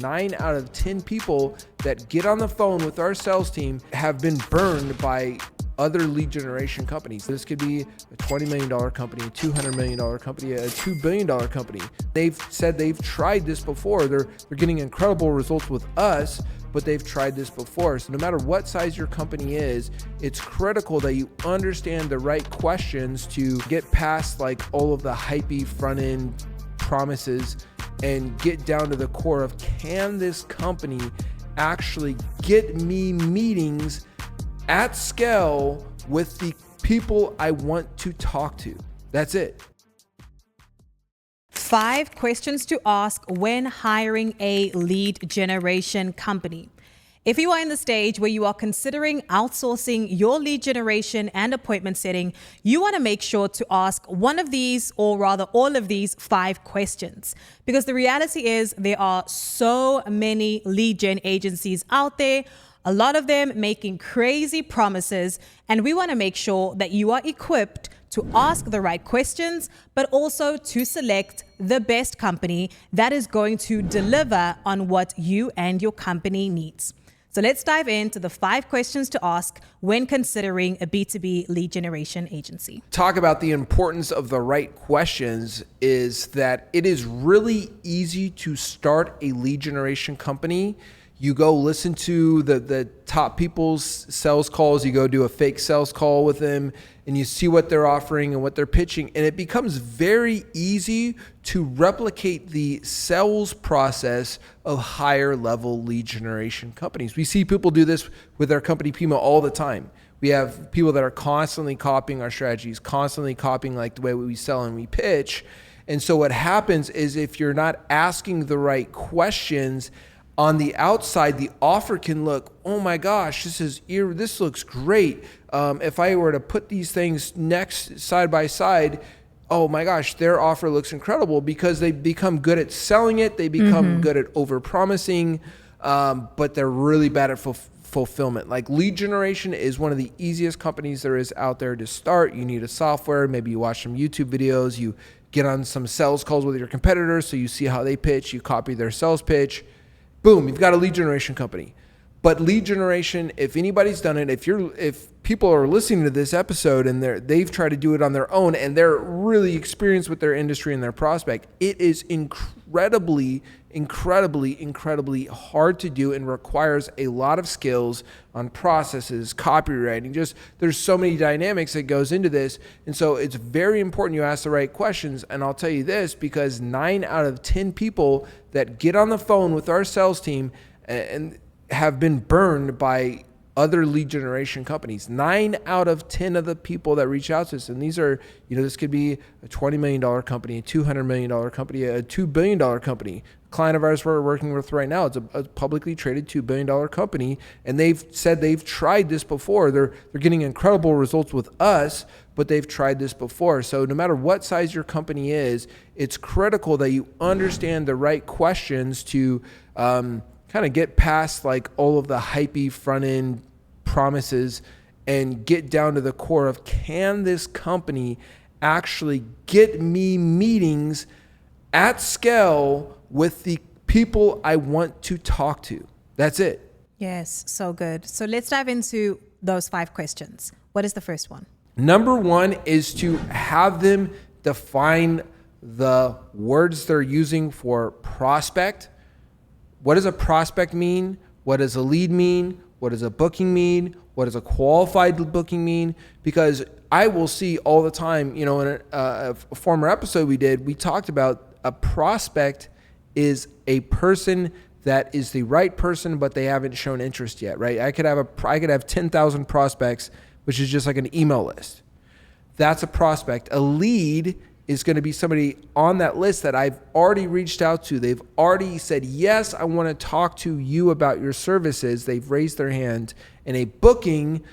9 out of 10 people that get on the phone with our sales team have been burned by other lead generation companies. This could be a $20 million company, a $200 million company, a $2 billion company. They've said they've tried this before. They're getting incredible results with us, but they've tried this before. So no matter what size your company is, it's critical that you understand the right questions to get past like all of the hypey front end promises and get down to the core of, can this company actually get me meetings at scale with the people I want to talk to? That's it. 5 questions to ask when hiring a lead generation company. If you are in the stage where you are considering outsourcing your lead generation and appointment setting, you want to make sure to ask one of these, or rather all of these 5 questions. Because the reality is there are so many lead gen agencies out there, a lot of them making crazy promises, and we want to make sure that you are equipped to ask the right questions, but also to select the best company that is going to deliver on what you and your company needs. So let's dive into the 5 questions to ask when considering a B2B lead generation agency. Talk about the importance of the right questions is that it is really easy to start a lead generation company. You go listen to the top people's sales calls, you go do a fake sales call with them, and you see what they're offering and what they're pitching. And it becomes very easy to replicate the sales process of higher level lead generation companies. We see people do this with our company Pima all the time. We have people that are constantly copying our strategies, constantly copying like the way we sell and we pitch. And so what happens is if you're not asking the right questions, on the outside, the offer can look, oh my gosh, this looks great. If I were to put these things next side by side, oh my gosh, their offer looks incredible because they become good at selling it. They become good at over-promising, but they're really bad at fulfillment. Like lead generation is one of the easiest companies there is out there to start. You need a software. Maybe you watch some YouTube videos. You get on some sales calls with your competitors so you see how they pitch. You copy their sales pitch. Boom, you've got a lead generation company. But lead generation, if anybody's done it, if people are listening to this episode and they've tried to do it on their own and they're really experienced with their industry and their prospect, it is incredibly hard to do and requires a lot of skills on processes, copywriting. Just there's so many dynamics that goes into this. And so it's very important you ask the right questions. And I'll tell you this, because 9 out of 10 people that get on the phone with our sales team and have been burned by other lead generation companies. 9 out of 10 of the people that reach out to us, and these are, this could be a $20 million company, a $200 million company, a $2 billion company. A client of ours we're working with right now, it's a publicly traded $2 billion company, and they've said they've tried this before. They're getting incredible results with us, but they've tried this before. So no matter what size your company is, it's critical that you understand the right questions to kind of get past like all of the hypey front end promises and get down to the core of, can this company actually get me meetings at scale with the people I want to talk to? That's it. Yes, so good. So let's dive into those 5 questions. What is the first one? Number 1 is to have them define the words they're using for prospect. What does a prospect mean? What does a lead mean? What does a booking mean? What does a qualified booking mean? Because I will see all the time, in a former episode we talked about a prospect is a person that is the right person, but they haven't shown interest yet, right? I could have 10,000 prospects, which is just like an email list. That's a prospect. A lead is going to be somebody on that list that I've already reached out to. They've already said, yes, I want to talk to you about your services. They've raised their hand. And a booking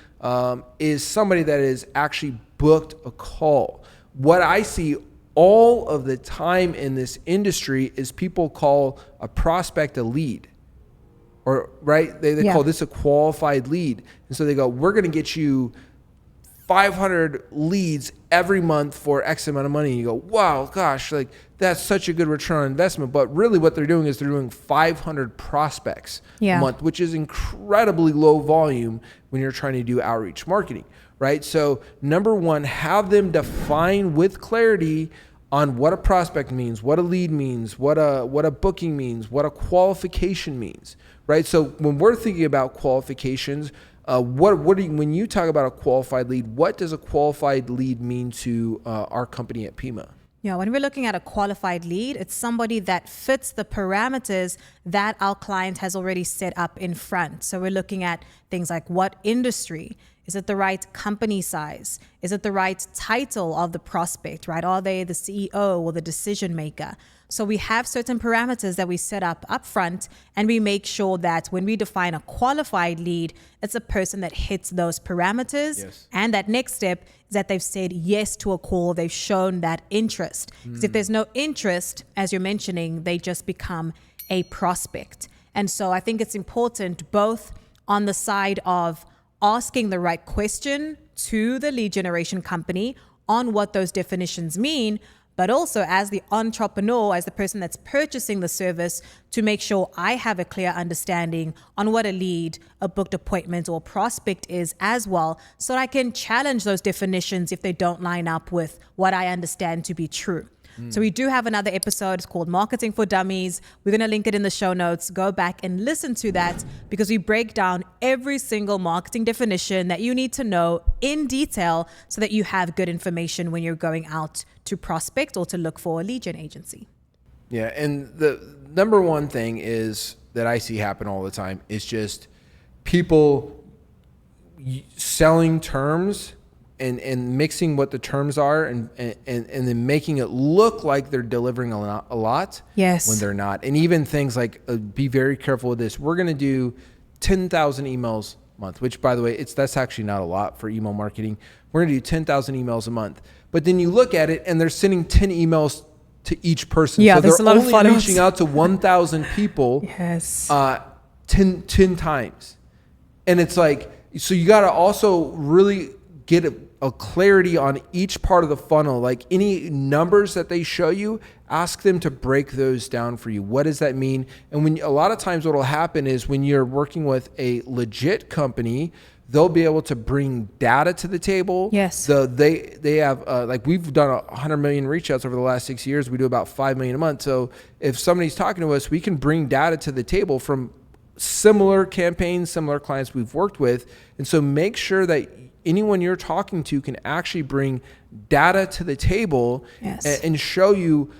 is somebody that has actually booked a call. What I see all of the time in this industry is people call a prospect a lead. Or right, they call this a qualified lead. And so they go, we're going to get you 500 leads every month for X amount of money. And you go, wow, gosh, like that's such a good return on investment. But really what they're doing is they're doing 500 prospects a month, which is incredibly low volume when you're trying to do outreach marketing, right? So number one, have them define with clarity on what a prospect means, what a lead means, what a booking means, what a qualification means, right? So when we're thinking about qualifications, when you talk about a qualified lead, what does a qualified lead mean to our company at Pima? Yeah, when we're looking at a qualified lead, it's somebody that fits the parameters that our client has already set up in front. So we're looking at things like what industry? Is it the right company size? Is it the right title of the prospect, right? Are they the CEO or the decision maker? So we have certain parameters that we set up front, and we make sure that when we define a qualified lead, it's a person that hits those parameters. Yes. And that next step is that they've said yes to a call. They've shown that interest. Because if there's no interest, as you're mentioning, they just become a prospect. And so I think it's important both on the side of asking the right question to the lead generation company on what those definitions mean, but also as the entrepreneur, as the person that's purchasing the service, to make sure I have a clear understanding on what a lead, a booked appointment, or prospect is as well, so that I can challenge those definitions if they don't line up with what I understand to be true. So we do have another episode. It's called Marketing for Dummies. We're going to link it in the show notes. Go back and listen to that, because we break down every single marketing definition that you need to know in detail so that you have good information when you're going out to prospect or to look for a lead gen agency. Yeah, and the number one thing is that I see happen all the time is just people selling terms and mixing what the terms are and then making it look like they're delivering a lot Yes. when they're not. And even things like, be very careful with this. We're going to do 10,000 emails a month, which, by the way, that's actually not a lot for email marketing. We're going to do 10,000 emails a month. But then you look at it and they're sending 10 emails to each person. Yeah, so there's they're a lot of only follow-ups. reaching out to 1,000 people Yes. 10 times. And it's like, so you got to also really get a clarity on each part of the funnel. Like any numbers that they show you, ask them to break those down for you. What does that mean? And when a lot of times what will happen is when you're working with a legit company, they'll be able to bring data to the table. Yes. They have like we've done 100 million reach outs over the last 6 years. We do about 5 million a month. So if somebody's talking to us, we can bring data to the table from similar campaigns, similar clients we've worked with. And so make sure that anyone you're talking to can actually bring data to the table. Yes. and show you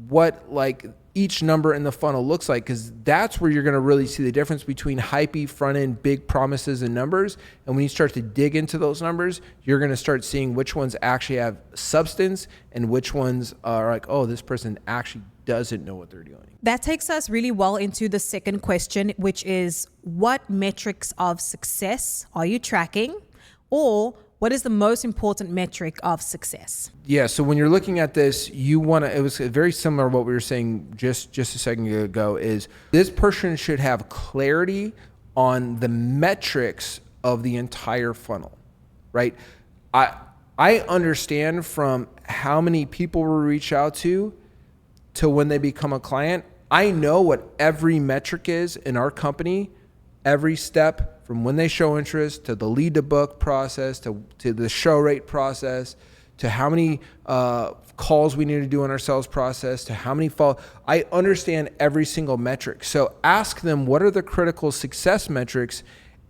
what like each number in the funnel looks like, because that's where you're going to really see the difference between hypey front end big promises and numbers. And when you start to dig into those numbers, you're going to start seeing which ones actually have substance and which ones are like, oh, this person actually doesn't know what they're doing. That takes us really well into the second question, which is what metrics of success are you tracking, or what is the most important metric of success? Yeah, so when you're looking at this, you want to, it was very similar to what we were saying just a second ago, is this person should have clarity on the metrics of the entire funnel, right? I understand from how many people we reach out to when they become a client. I know what every metric is in our company, every step from when they show interest to the lead to book process, to the show rate process, to how many calls we need to do in our sales process, to how many follow. I understand every single metric. So ask them, what are the critical success metrics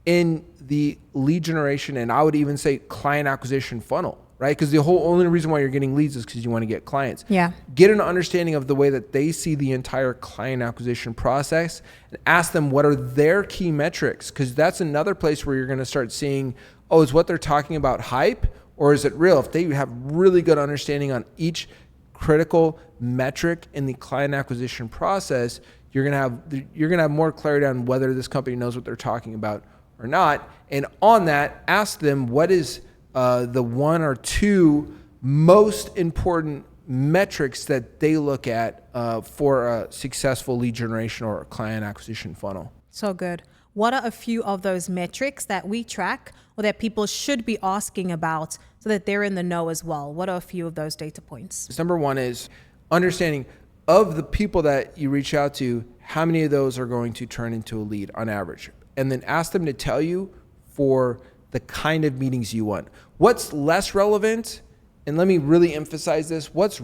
in the lead generation, and I would even say client acquisition funnel, right? Because the only reason why you're getting leads is because you want to get clients. Yeah. Get an understanding of the way that they see the entire client acquisition process, and ask them what are their key metrics, because that's another place where you're going to start seeing, oh, is what they're talking about hype or is it real? If they have really good understanding on each critical metric in the client acquisition process, you're going to have more clarity on whether this company knows what they're talking about or not. And on that, ask them what is the one or two most important metrics that they look at for a successful lead generation or a client acquisition funnel. So good. what are a few of those metrics that we track or that people should be asking about so that they're in the know as well? What are a few of those data points? Number one is understanding of the people that you reach out to, how many of those are going to turn into a lead on average? And then ask them to tell you for the kind of meetings you want. What's less relevant, and let me really emphasize this, what's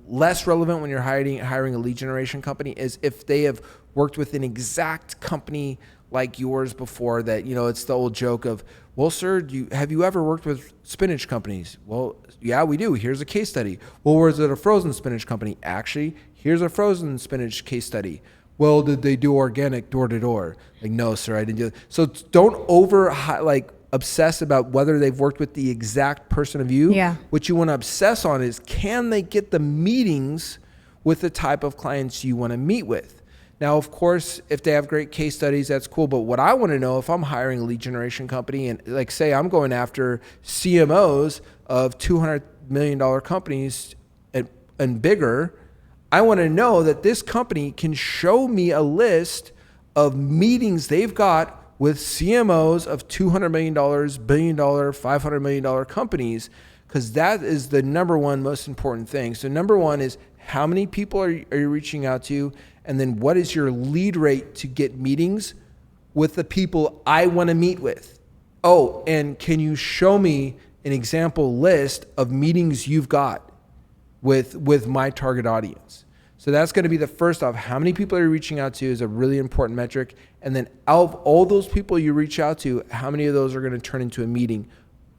less relevant when you're hiring a lead generation company is if they have worked with an exact company like yours before that, it's the old joke of, well, sir, have you ever worked with spinach companies? Well, yeah, we do. Here's a case study. Well, was it a frozen spinach company? Actually, here's a frozen spinach case study. Well, did they do organic door to door? Like, no, sir, I didn't do it. So don't obsess about whether they've worked with the exact person of you. Yeah. What you want to obsess on is, can they get the meetings with the type of clients you want to meet with? Now, of course, if they have great case studies, that's cool. But what I want to know, if I'm hiring a lead generation company and like say I'm going after CMOs of $200 million companies and bigger, I want to know that this company can show me a list of meetings they've got with CMOs of $200 million, billion dollar, $500 million companies, because that is the number one most important thing. So number one is, how many people are you reaching out to? And then what is your lead rate to get meetings with the people I want to meet with? Oh, and can you show me an example list of meetings you've got with my target audience? So that's going to be the first off. How many people are you reaching out to is a really important metric. And then out of all those people you reach out to, how many of those are going to turn into a meeting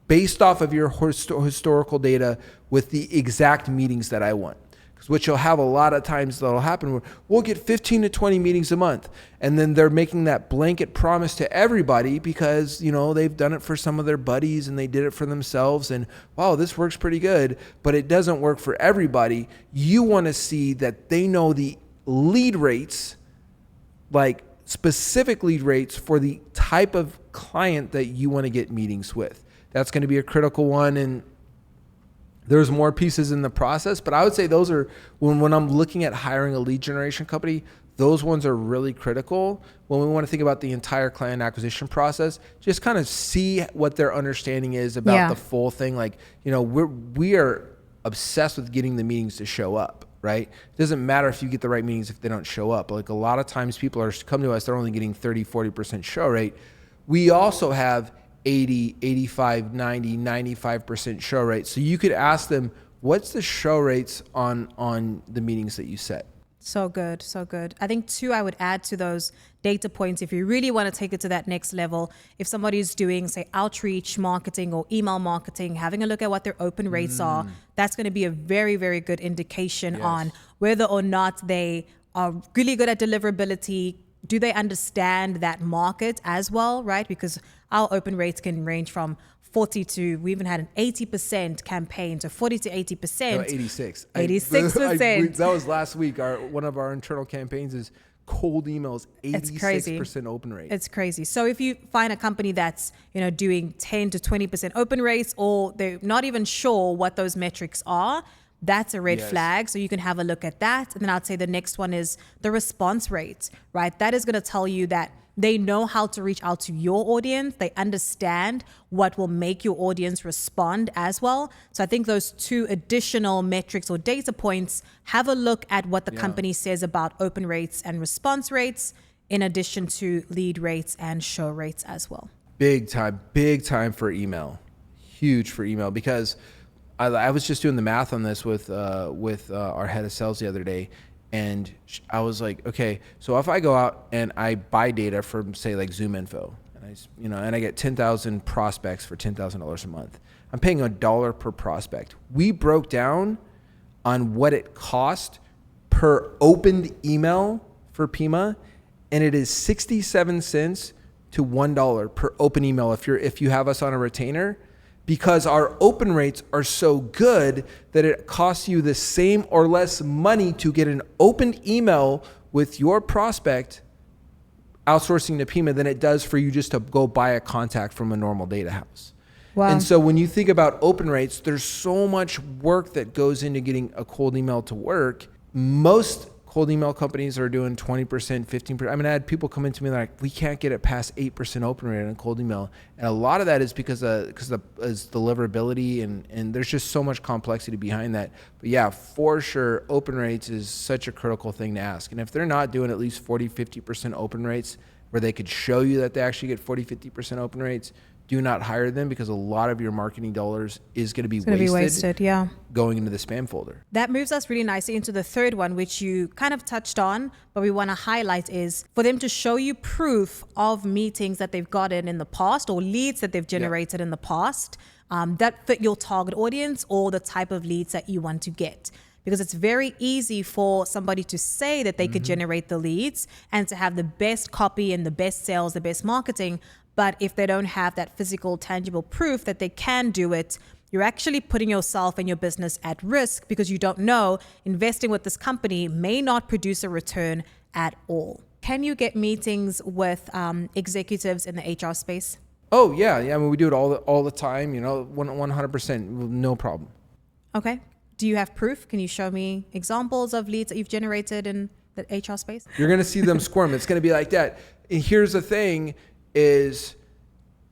based off of your historical data with the exact meetings that I want? Because what you'll have a lot of times that'll happen where we'll get 15 to 20 meetings a month. And then they're making that blanket promise to everybody because, they've done it for some of their buddies and they did it for themselves. And wow, this works pretty good, but it doesn't work for everybody. You want to see that they know the lead rates, like specific lead rates for the type of client that you want to get meetings with. That's going to be a critical one. And there's more pieces in the process, but I would say those are, when I'm looking at hiring a lead generation company, those ones are really critical. When we want to think about the entire client acquisition process, just kind of see what their understanding is about the full thing. Like, we are obsessed with getting the meetings to show up, right? It doesn't matter if you get the right meetings if they don't show up. Like a lot of times people come to us, they're only getting 30, 40% show rate. We also have 80, 85, 90, 95% show rate. So you could ask them, what's the show rates on the meetings that you set? So good, so good. I think too, I would add to those data points, if you really want to take it to that next level, if somebody is doing, say, outreach marketing or email marketing, having a look at what their open rates are, that's going to be a very, very good indication on whether or not they are really good at deliverability. Do they understand that market as well, right? Because our open rates can range from 40 to, we even had an 80% campaign, so 40 to 80%. No, 86. 86%. That was last week. One of our internal campaigns is cold emails, 86% open rate. It's crazy. So if you find a company that's, doing 10 to 20% open rates, or they're not even sure what those metrics are, that's a red flag. So you can have a look at that. And then I'd say the next one is the response rate, right? That is going to tell you that they know how to reach out to your audience. They understand what will make your audience respond as well. So I think those two additional metrics or data points, have a look at what the company says about open rates and response rates, in addition to lead rates and show rates as well. Big time for email. Huge for email, because I was just doing the math on this with our head of sales the other day. And I was like, okay, so if I go out and I buy data from, say, like ZoomInfo, and I get 10,000 prospects for $10,000 a month, I'm paying $1 per prospect. We broke down on what it cost per opened email for Pima, and it is 67 cents to $1 per open email if you have us on a retainer. Because our open rates are so good that it costs you the same or less money to get an opened email with your prospect outsourcing to Pima than it does for you just to go buy a contact from a normal data house. Wow. And so when you think about open rates, there's so much work that goes into getting a cold email to work. Most cold email companies are doing 20%, 15%. I mean, I had people come into me like, we can't get it past 8% open rate on cold email. And a lot of that is because of deliverability and there's just so much complexity behind that. But yeah, for sure, open rates is such a critical thing to ask. And if they're not doing at least 40, 50% open rates where they could show you that they actually get 40, 50% open rates, do not hire them, because a lot of your marketing dollars is going to be wasted going into the spam folder. That moves us really nicely into the third one, which you kind of touched on, but we want to highlight is for them to show you proof of meetings that they've gotten in the past or leads that they've generated in the past that fit your target audience or the type of leads that you want to get. Because it's very easy for somebody to say that they could generate the leads and to have the best copy and the best sales, the best marketing. But if they don't have that physical, tangible proof that they can do it, you're actually putting yourself and your business at risk because you don't know investing with this company may not produce a return at all. Can you get meetings with executives in the HR space? Oh, yeah. I mean, we do it all the time, 100%, no problem. Okay. Do you have proof? Can you show me examples of leads that you've generated in the HR space? You're going to see them squirm. It's going to be like that. And here's the thing is,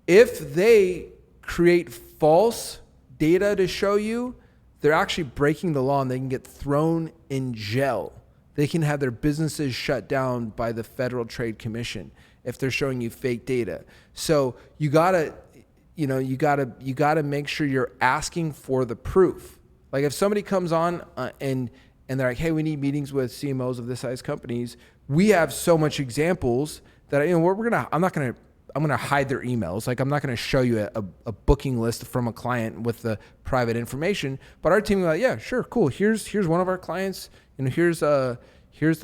if they create false data to show you, they're actually breaking the law and they can get thrown in jail. They can have their businesses shut down by the Federal Trade Commission if they're showing you fake data. So you gotta make sure you're asking for the proof. Like if somebody comes on and they're like, hey, we need meetings with CMOs of this size companies, we have so much examples that I'm going to hide their emails. Like I'm not going to show you a booking list from a client with the private information, but our team will be like, yeah, sure, cool. Here's one of our clients, here's the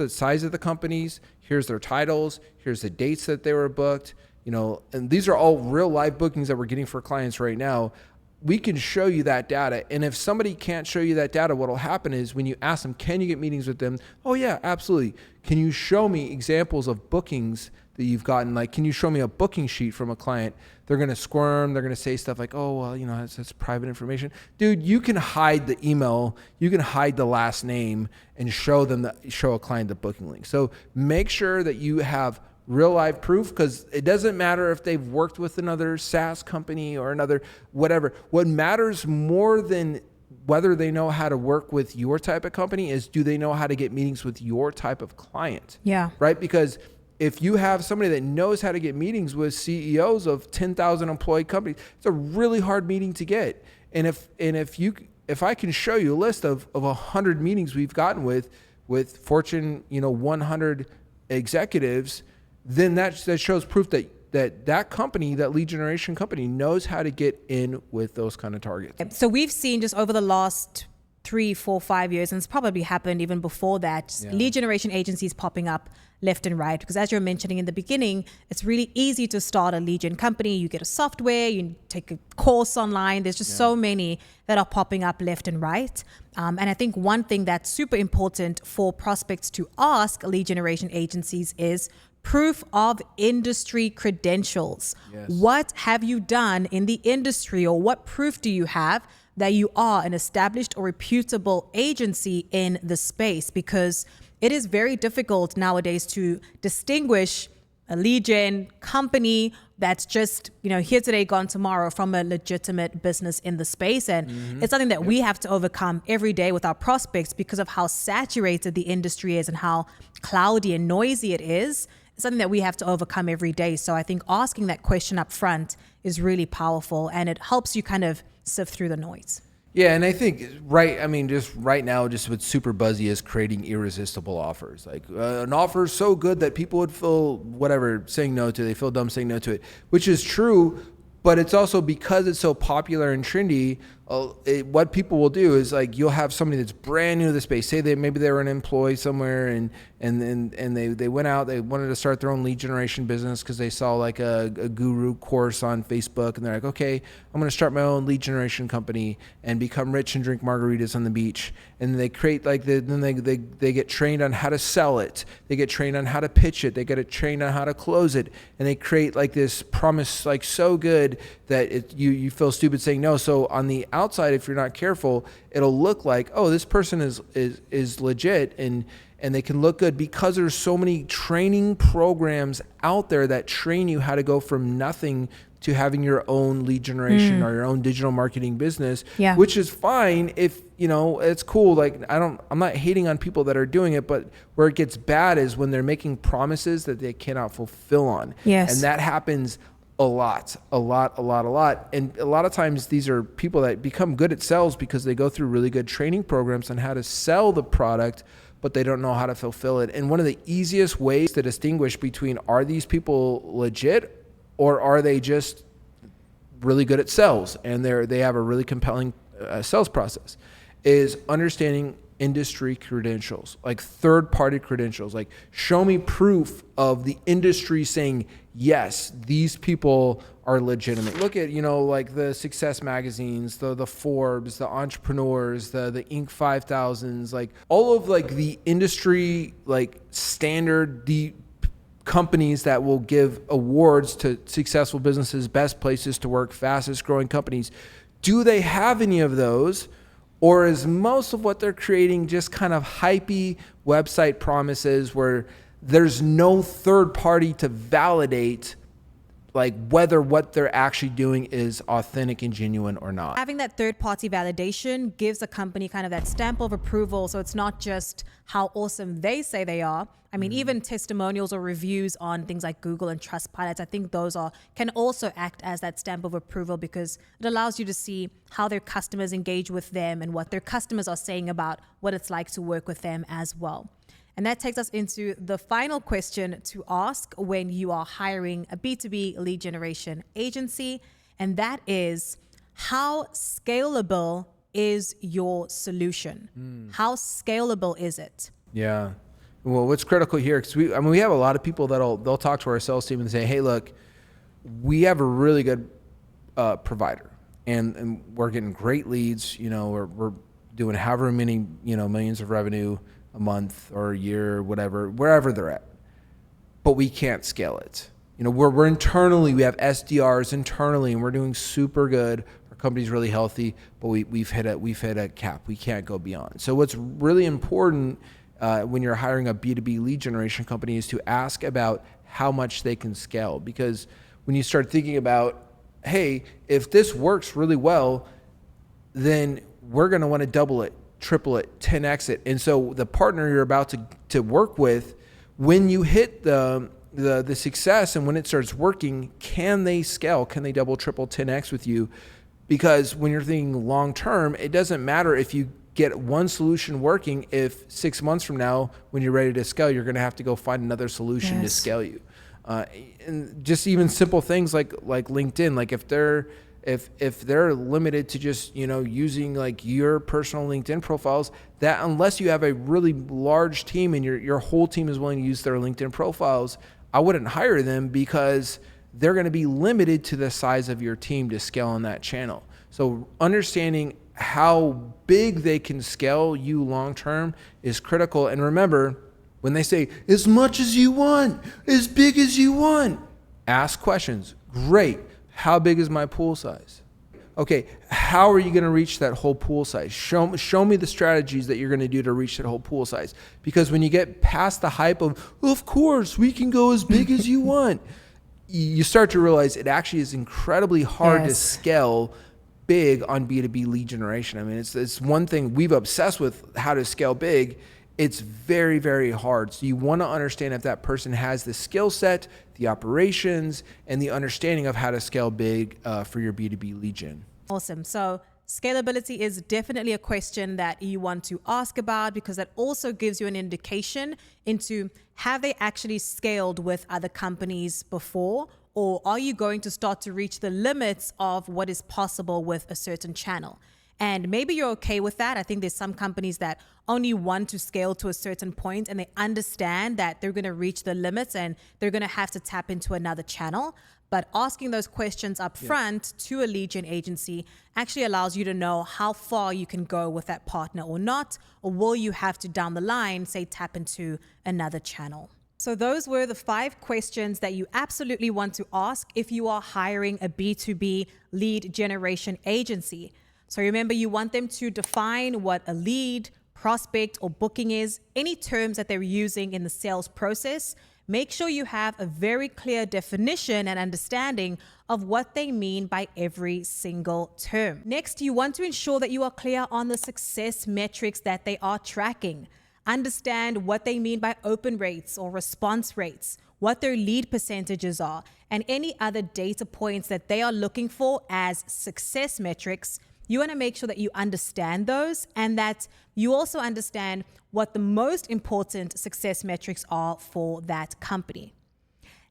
size of the companies, here's their titles, here's the dates that they were booked, and these are all real live bookings that we're getting for clients right now. We can show you that data. And if somebody can't show you that data, what will happen is when you ask them, can you get meetings with them? Oh yeah, absolutely. Can you show me examples of bookings that you've gotten? Like, can you show me a booking sheet from a client? They're going to squirm. They're going to say stuff like, oh, well, that's private information. Dude, you can hide the email. You can hide the last name and show a client the booking link. So make sure that you have real live proof, because it doesn't matter if they've worked with another SaaS company or another whatever. What matters more than whether they know how to work with your type of company is, do they know how to get meetings with your type of client? Yeah. Right? Because if you have somebody that knows how to get meetings with CEOs of 10,000 employee companies, it's a really hard meeting to get. And if I can show you a list of 100 meetings we've gotten with Fortune 100 executives, then that shows proof that company, that lead generation company, knows how to get in with those kind of targets. So we've seen just over the last 3, 4, 5 years, and it's probably happened even before that, lead generation agencies popping up left and right. Because as you're mentioning in the beginning, it's really easy to start a lead gen company. You get a software, you take a course online. There's just so many that are popping up left and right. And I think one thing that's super important for prospects to ask lead generation agencies is proof of industry credentials. Yes. What have you done in the industry, or what proof do you have that you are an established or reputable agency in the space? Because it is very difficult nowadays to distinguish a lead gen company that's just, here today, gone tomorrow, from a legitimate business in the space. And it's something that we have to overcome every day with our prospects because of how saturated the industry is and how cloudy and noisy it is. It's something that we have to overcome every day. So I think asking that question up front is really powerful, and it helps you kind of sift through the noise. Yeah, and I think, just right now, just what's super buzzy is creating irresistible offers. Like an offer is so good that people would feel saying no to it. They feel dumb saying no to it, which is true, but it's also because it's so popular and trendy. What people will do is, like, you'll have somebody that's brand new to the space. Say maybe they were an employee somewhere and they went out, they wanted to start their own lead generation business because they saw like a guru course on Facebook, and they're like, okay, I'm going to start my own lead generation company and become rich and drink margaritas on the beach. And they create they get trained on how to sell it. They get trained on how to pitch it. They get trained on how to close it. And they create like this promise, like so good that you feel stupid saying no. So on the outside, if you're not careful, it'll look like, oh, this person is legit, and and they can look good because there's so many training programs out there that train you how to go from nothing to having your own lead generation or your own digital marketing business, which is fine if, it's cool. Like I'm not hating on people that are doing it, but where it gets bad is when they're making promises that they cannot fulfill on. Yes. And that happens a lot. And a lot of times these are people that become good at sales because they go through really good training programs on how to sell the product, but they don't know how to fulfill it. And one of the easiest ways to distinguish between, are these people legit or are they just really good at sales and they have a really compelling sales process, is understanding industry credentials, like third-party credentials. Like, show me proof of the industry saying, yes, these people are legitimate. Look at, like the success magazines, the Forbes, the entrepreneurs, the Inc. 5000s, like all of like the industry, like standard, the companies that will give awards to successful businesses, best places to work, fastest growing companies. Do they have any of those? Or is most of what they're creating just kind of hypey website promises where there's no third party to validate like whether what they're actually doing is authentic and genuine or not? Having that third party validation gives a company kind of that stamp of approval. So it's not just how awesome they say they are. I mean, even testimonials or reviews on things like Google and Trustpilot, I think those can also act as that stamp of approval because it allows you to see how their customers engage with them and what their customers are saying about what it's like to work with them as well. And that takes us into the final question to ask when you are hiring a B2B lead generation agency. And that is, how scalable is your solution? How scalable is it? Yeah. Well, what's critical here, because we have a lot of people they'll talk to our sales team and say, hey, look, we have a really good provider and we're getting great leads. We're doing however many, millions of revenue a month or a year or whatever, wherever they're at, but we can't scale it. We're internally, we have SDRs internally and we're doing super good. Our company's really healthy, but we've hit a cap. We can't go beyond. So what's really important when you're hiring a B2B lead generation company is to ask about how much they can scale. Because when you start thinking about, hey, if this works really well, then we're going to want to double it, triple it, 10x it. And so the partner you're about to work with, when you hit the success and when it starts working, can they scale? Can they double, triple, 10x with you? Because when you're thinking long term, it doesn't matter if you get one solution working if 6 months from now, when you're ready to scale, you're going to have to go find another solution to scale you. And just even simple things like LinkedIn, like if they're limited to just, using like your personal LinkedIn profiles, that unless you have a really large team and your whole team is willing to use their LinkedIn profiles, I wouldn't hire them because they're going to be limited to the size of your team to scale on that channel. So understanding how big they can scale you long-term is critical. And remember, when they say, as much as you want, as big as you want, ask questions. Great. How big is my pool size? Okay, how are you going to reach that whole pool size? Show me the strategies that you're going to do to reach that whole pool size. Because when you get past the hype of course, we can go as big as you want, you start to realize it actually is incredibly hard to scale big on B2B lead generation. I mean, it's one thing we've obsessed with, how to scale big. It's very, very hard. So you want to understand if that person has the skill set, the operations, and the understanding of how to scale big for your B2B lead gen. Awesome. So scalability is definitely a question that you want to ask about because that also gives you an indication into, have they actually scaled with other companies before? Or are you going to start to reach the limits of what is possible with a certain channel? And maybe you're okay with that. I think there's some companies that only want to scale to a certain point and they understand that they're going to reach the limits and they're going to have to tap into another channel. But asking those questions up front to a lead gen agency actually allows you to know how far you can go with that partner or not, or will you have to down the line, say, tap into another channel. So those were the 5 questions that you absolutely want to ask if you are hiring a B2B lead generation agency. So remember, you want them to define what a lead, prospect, or booking is, any terms that they're using in the sales process, make sure you have a very clear definition and understanding of what they mean by every single term. Next, you want to ensure that you are clear on the success metrics that they are tracking. Understand what they mean by open rates or response rates, what their lead percentages are, and any other data points that they are looking for as success metrics. You want to make sure that you understand those and that you also understand what the most important success metrics are for that company.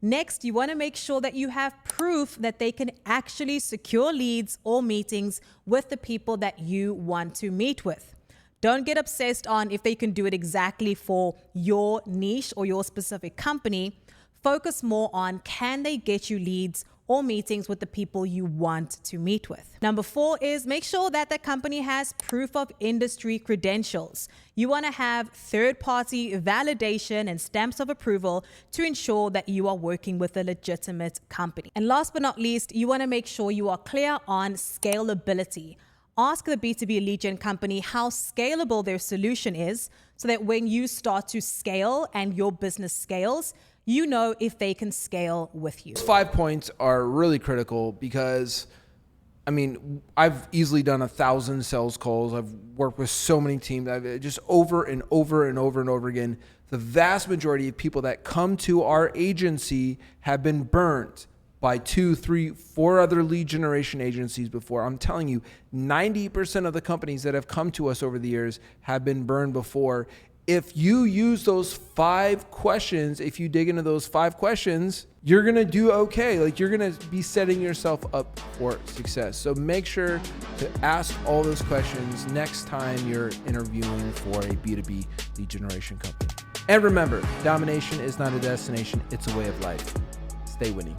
Next, you want to make sure that you have proof that they can actually secure leads or meetings with the people that you want to meet with. Don't get obsessed on if they can do it exactly for your niche or your specific company. Focus more on, can they get you leads or meetings with the people you want to meet with? Number 4 is make sure that the company has proof of industry credentials. You want to have third-party validation and stamps of approval to ensure that you are working with a legitimate company. And last but not least, you want to make sure you are clear on scalability. Ask the B2B lead gen company how scalable their solution is so that when you start to scale and your business scales, you know if they can scale with you. 5 points are really critical because, I mean, I've easily done 1,000 sales calls. I've worked with so many teams. I've just over and over and over and over again. The vast majority of people that come to our agency have been burnt by 2, 3, 4 other lead generation agencies before. I'm telling you, 90% of the companies that have come to us over the years have been burned before. If you use those 5 questions, if you dig into those 5 questions, you're going to do okay. Like, you're going to be setting yourself up for success. So make sure to ask all those questions next time you're interviewing for a B2B lead generation company. And remember, domination is not a destination, it's a way of life. Stay winning.